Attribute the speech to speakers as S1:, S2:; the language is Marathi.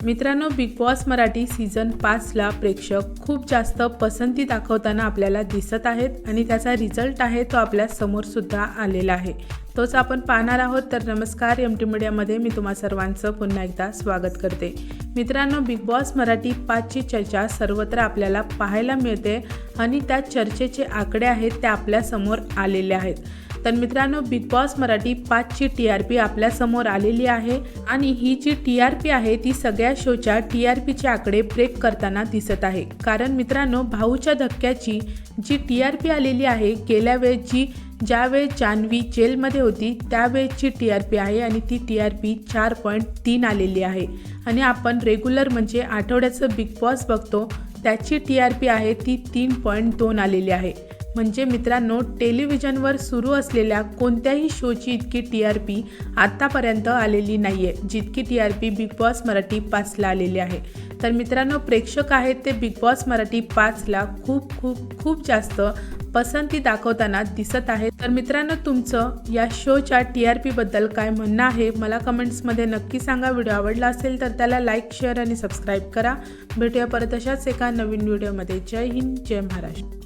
S1: मित्रांनो, बिग बॉस मराठी सीझन 5ला प्रेक्षक खूप जास्त पसंती दाखवताना आपल्याला दिसत आहेत आणि त्याचा रिझल्ट आहे तो आपल्या समोर सुद्धा आलेला आहे. तोच आपण पाहणार आहोत. तर नमस्कार, MT मीडियामध्ये मी तुम्हा सर्वांचं पुन्हा एकदा स्वागत करते. मित्रांनो, बिग बॉस मराठी 5ची चर्चा सर्वत्र आपल्याला पाहायला मिळते आणि त्या चर्चेचे आकडे आहेत ते आपल्या समोर आलेले आहेत. तर मित्रांनो, बिग बॉस मराठी 5ची TRP आपल्या समोर आलेली आहे आणि ही जी TRP आहे ती सगळ्या शोच्या TRPचे आकडे ब्रेक करताना दिसत आहे. कारण मित्रांनो, भाऊच्या धक्क्याची जी TRP आलेली आहे, गेल्या वेळेस ज्यावेळेस जान्हवी जेलमध्ये होती त्यावेळेसची TRP आहे आणि ती TRP 4.3 आलेली आहे. आणि आपण रेग्युलर म्हणजे आठवड्याचं बिग बॉस बघतो त्याची TRP आहे ती 3.2 आलेली आहे. म्हणजे मित्रांनो, टेलिव्हिजनवर सुरू असलेल्या कोणत्याही शोची इतकी TRP आत्तापर्यंत आलेली नाही आहे जितकी TRP बिग बॉस मराठी 5ला आलेली आहे. तर मित्रांनो, प्रेक्षक आहेत ते बिग बॉस मराठी 5ला खूप खूप खूप जास्त पसंती दाखवताना दिसत आहे. तर मित्रांनो, तुमचं या शोच्या TRP बद्दल काय म्हणणं आहे मला कमेंट्समध्ये नक्की सांगा. व्हिडिओ आवडला असेल तर त्याला लाईक, शेअर आणि सबस्क्राईब करा. भेटूया परत अशाच एका नवीन व्हिडिओमध्ये. जय हिंद, जय महाराष्ट्र.